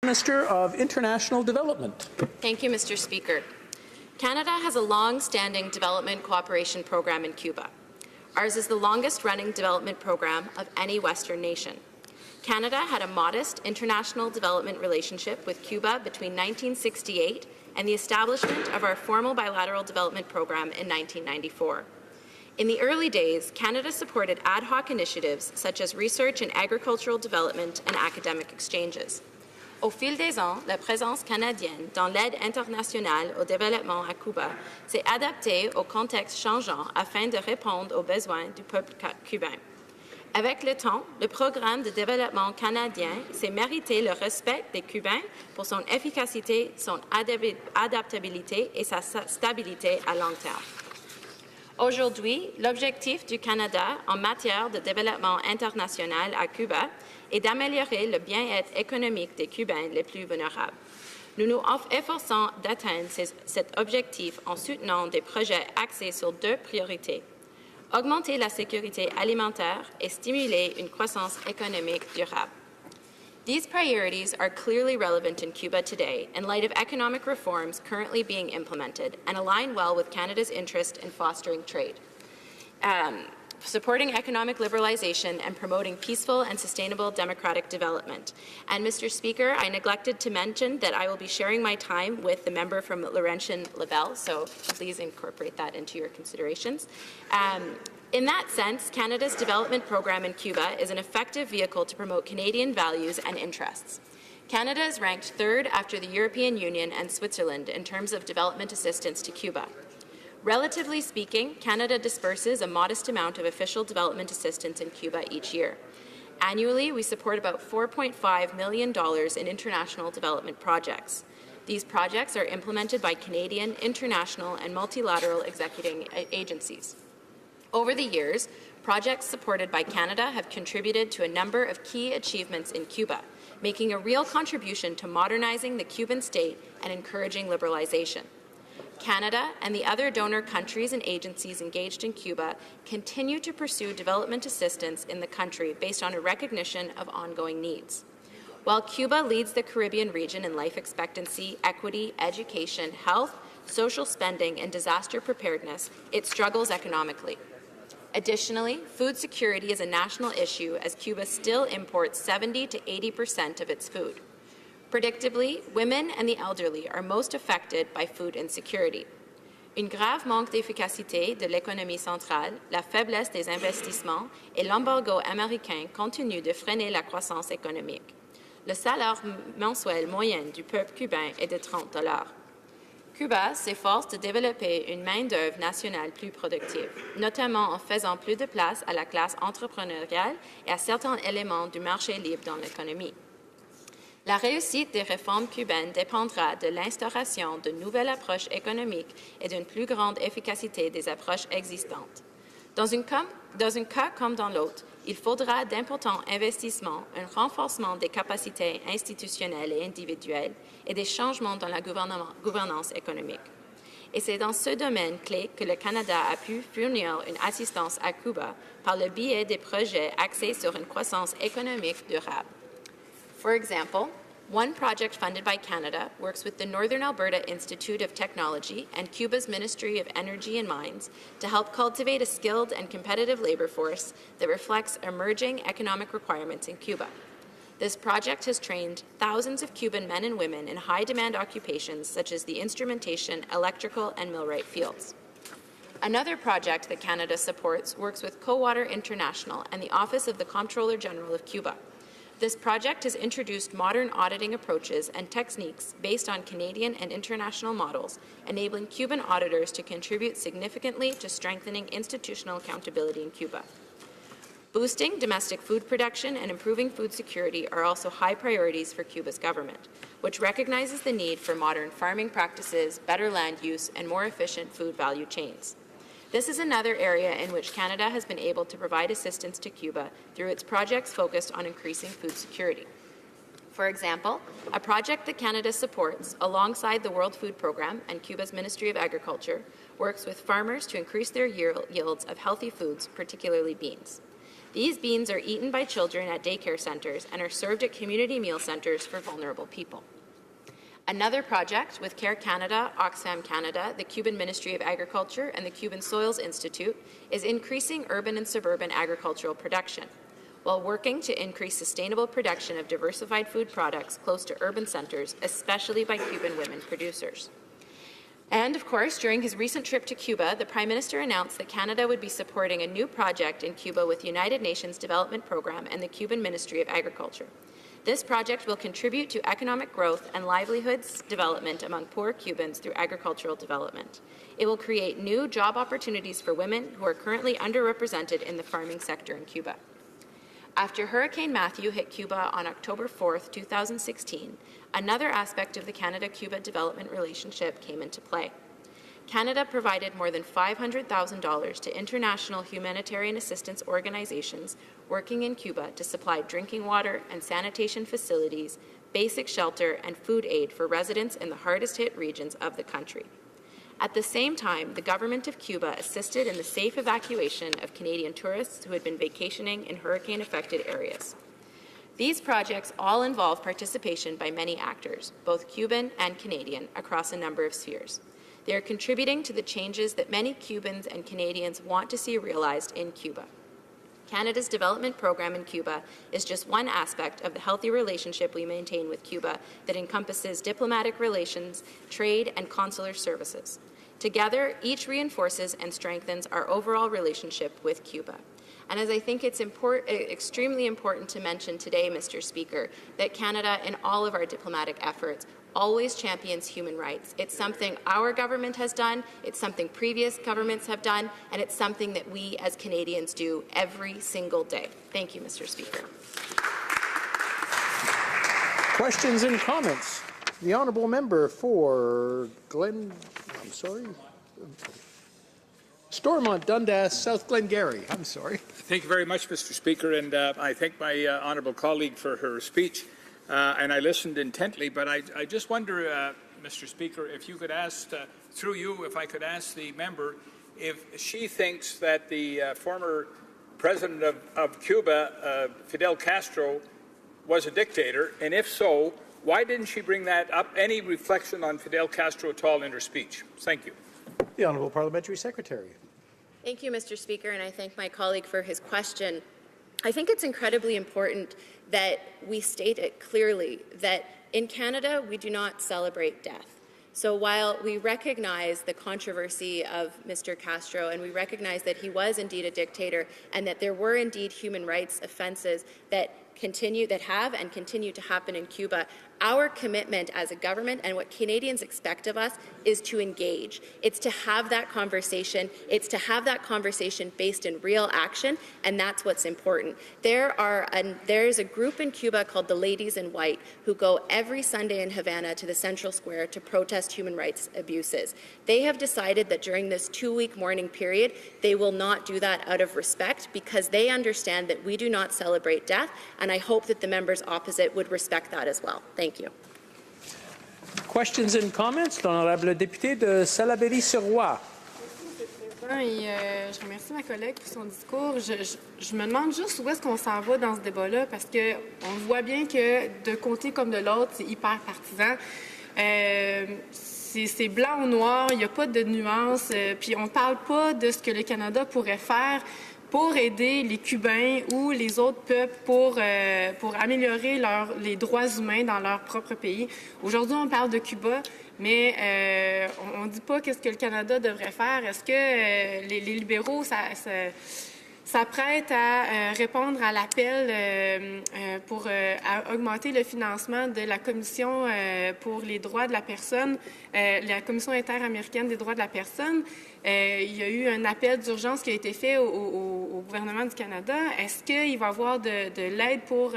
Minister of International Development. Thank you, Mr. Speaker. Canada has a long-standing development cooperation program in Cuba. Ours is the longest-running development program of any Western nation. Canada had a modest international development relationship with Cuba between 1968 and the establishment of our formal bilateral development program in 1994. In the early days, Canada supported ad hoc initiatives such as research and agricultural development and academic exchanges. Au fil des ans, la présence canadienne dans l'aide internationale au développement à Cuba s'est adaptée au contexte changeant afin de répondre aux besoins du peuple cubain. Avec le temps, le programme de développement canadien s'est mérité le respect des Cubains pour son efficacité, son adaptabilité et sa stabilité à long terme. Aujourd'hui, l'objectif du Canada en matière de développement international à Cuba est d'améliorer le bien-être économique des Cubains les plus vulnérables. Nous nous efforçons d'atteindre cet objectif en soutenant des projets axés sur deux priorités: augmenter la sécurité alimentaire et stimuler une croissance économique durable. These priorities are clearly relevant in Cuba today in light of economic reforms currently being implemented and align well with Canada's interest in fostering trade, supporting economic liberalization and promoting peaceful and sustainable democratic development. And Mr. Speaker, I neglected to mention that I will be sharing my time with the member from Laurentian Labelle, so please incorporate that into your considerations. In that sense, Canada's development program in Cuba is an effective vehicle to promote Canadian values and interests. Canada is ranked third after the European Union and Switzerland in terms of development assistance to Cuba. Relatively speaking, Canada disperses a modest amount of official development assistance in Cuba each year. Annually, we support about $4.5 million in international development projects. These projects are implemented by Canadian, international, and multilateral executing agencies. Over the years, projects supported by Canada have contributed to a number of key achievements in Cuba, making a real contribution to modernizing the Cuban state and encouraging liberalization. Canada and the other donor countries and agencies engaged in Cuba continue to pursue development assistance in the country based on a recognition of ongoing needs. While Cuba leads the Caribbean region in life expectancy, equity, education, health, social spending, and disaster preparedness, it struggles economically. Additionally, food security is a national issue as Cuba still imports 70 to 80% of its food. Predictably, women and the elderly are most affected by food insecurity. Un grave manque d'efficacité de l'économie centrale, la faiblesse des investissements et l'embargo américain continuent de freiner la croissance économique. Le salaire mensuel moyen du peuple cubain est de $30. Cuba s'efforce de développer une main-d'œuvre nationale plus productive, notamment en faisant plus de place à la classe entrepreneuriale et à certains éléments du marché libre dans l'économie. La réussite des réformes cubaines dépendra de l'instauration de nouvelles approches économiques et d'une plus grande efficacité des approches existantes. Dans un cas comme dans l'autre, il faudra d'importants investissements, un renforcement des capacités institutionnelles et individuelles et des changements dans la gouvernance économique. Et c'est dans ce domaine clé que le Canada a pu fournir une assistance à Cuba par le biais des projets axés sur une croissance économique durable. For example, one project funded by Canada works with the Northern Alberta Institute of Technology and Cuba's Ministry of Energy and Mines to help cultivate a skilled and competitive labor force that reflects emerging economic requirements in Cuba. This project has trained thousands of Cuban men and women in high-demand occupations such as the instrumentation, electrical, and millwright fields. Another project that Canada supports works with Cowater International and the Office of the Comptroller General of Cuba. This project has introduced modern auditing approaches and techniques based on Canadian and international models, enabling Cuban auditors to contribute significantly to strengthening institutional accountability in Cuba. Boosting domestic food production and improving food security are also high priorities for Cuba's government, which recognizes the need for modern farming practices, better land use, and more efficient food value chains. This is another area in which Canada has been able to provide assistance to Cuba through its projects focused on increasing food security. For example, a project that Canada supports alongside the World Food Programme and Cuba's Ministry of Agriculture works with farmers to increase their yields of healthy foods, particularly beans. These beans are eaten by children at daycare centers and are served at community meal centers for vulnerable people. Another project with CARE Canada, Oxfam Canada, the Cuban Ministry of Agriculture, and the Cuban Soils Institute is increasing urban and suburban agricultural production, while working to increase sustainable production of diversified food products close to urban centers, especially by Cuban women producers. And, of course, during his recent trip to Cuba, the Prime Minister announced that Canada would be supporting a new project in Cuba with United Nations Development Program and the Cuban Ministry of Agriculture. This project will contribute to economic growth and livelihoods development among poor Cubans through agricultural development. It will create new job opportunities for women who are currently underrepresented in the farming sector in Cuba. After Hurricane Matthew hit Cuba on October 4, 2016, another aspect of the Canada-Cuba development relationship came into play. Canada provided more than $500,000 to international humanitarian assistance organizations working in Cuba to supply drinking water and sanitation facilities, basic shelter, and food aid for residents in the hardest-hit regions of the country. At the same time, the government of Cuba assisted in the safe evacuation of Canadian tourists who had been vacationing in hurricane-affected areas. These projects all involve participation by many actors, both Cuban and Canadian, across a number of spheres. They are contributing to the changes that many Cubans and Canadians want to see realized in Cuba. Canada's development program in Cuba is just one aspect of the healthy relationship we maintain with Cuba that encompasses diplomatic relations, trade, and consular services. Together, each reinforces and strengthens our overall relationship with Cuba. And as I think it's extremely important to mention today, Mr. Speaker, that Canada, in all of our diplomatic efforts, always champions human rights. It's something our government has done, it's something previous governments have done, and it's something that we as Canadians do every single day. Thank you, Mr. Speaker. Questions and comments? The honourable member for Stormont, Dundas, South Glengarry. I'm sorry. Thank you very much, Mr. Speaker, and I thank my honourable colleague for her speech. And I listened intently, but I just wonder, Mr. Speaker, if you could ask, through you, if I could ask the member if she thinks that the former president of Cuba, Fidel Castro, was a dictator, and if so, why didn't she bring that up, any reflection on Fidel Castro at all in her speech? Thank you. The Honourable Parliamentary Secretary. Thank you, Mr. Speaker, and I thank my colleague for his question. I think it's incredibly important that we state it clearly that in Canada, we do not celebrate death. So while we recognize the controversy of Mr. Castro and we recognize that he was indeed a dictator and that there were indeed human rights offenses that have and continue to happen in Cuba, our commitment as a government and what Canadians expect of us is to engage. It's to have that conversation. It's to have that conversation based in real action, and that's what's important. There's a group in Cuba called the Ladies in White who go every Sunday in Havana to the Central Square to protest human rights abuses. They have decided that during this 2-week mourning period, they will not do that out of respect because they understand that we do not celebrate death, and I hope that the members opposite would respect that as well. Thank you. Questions and comments? L'honorable député de Salaberry-sur-Roi. Je remercie ma collègue pour son discours. Je me demande juste où est-ce qu'on s'en va dans ce débat-là, parce qu'on voit bien que d'un côté comme de l'autre, c'est hyper partisan. C'est blanc ou noir, il n'y a pas de nuance, puis on ne parle pas de ce que le Canada pourrait faire pour aider les Cubains ou les autres peuples pour améliorer les droits humains dans leur propre pays. Aujourd'hui, on parle de Cuba, mais on ne dit pas qu'est-ce que le Canada devrait faire. Est-ce que les libéraux s'apprêtent à répondre à l'appel pour augmenter le financement de la Commission pour les droits de la personne, la Commission interaméricaine des droits de la personne? Il y a eu un appel d'urgence qui a été fait au gouvernement du Canada. Est-ce qu'il va y avoir de l'aide pour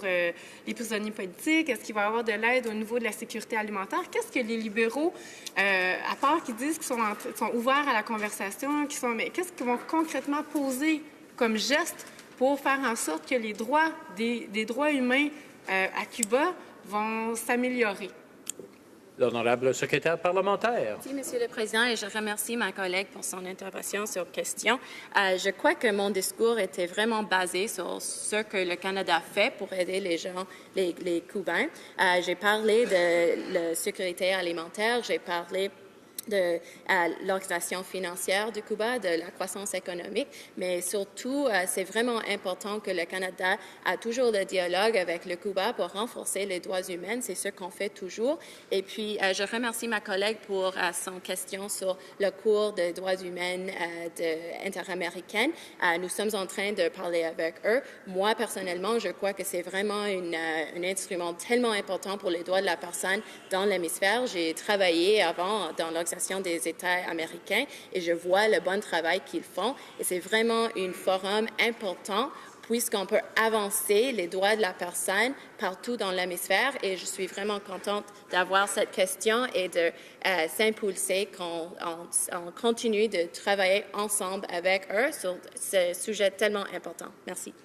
les prisonniers politiques? Est-ce qu'il va y avoir de l'aide au niveau de la sécurité alimentaire? Qu'est-ce que les libéraux, à part qu'ils disent qu'ils sont ouverts à la conversation, mais qu'est-ce qu'ils vont concrètement poser comme geste pour faire en sorte que les droits des droits humains à Cuba vont s'améliorer? L'honorable secrétaire parlementaire. Merci, Monsieur le Président, et je remercie ma collègue pour son intervention sur question. Je crois que mon discours était vraiment basé sur ce que le Canada fait pour aider les gens, les Cubains. J'ai parlé de la sécurité alimentaire, j'ai parlé de l'organisation financière du Cuba, de la croissance économique, mais surtout, c'est vraiment important que le Canada a toujours le dialogue avec le Cuba pour renforcer les droits humains. C'est ce qu'on fait toujours. Et puis, je remercie ma collègue pour son question sur le cours de droits humains interaméricains. Nous sommes en train de parler avec eux. Moi, personnellement, je crois que c'est vraiment un instrument tellement important pour les droits de la personne dans l'hémisphère. J'ai travaillé avant dans l'organisation des États américains et je vois le bon travail qu'ils font. Et c'est vraiment un forum important puisqu'on peut avancer les droits de la personne partout dans l'hémisphère. Et je suis vraiment contente d'avoir cette question et de s'impulser qu'on continue de travailler ensemble avec eux sur ce sujet tellement important. Merci.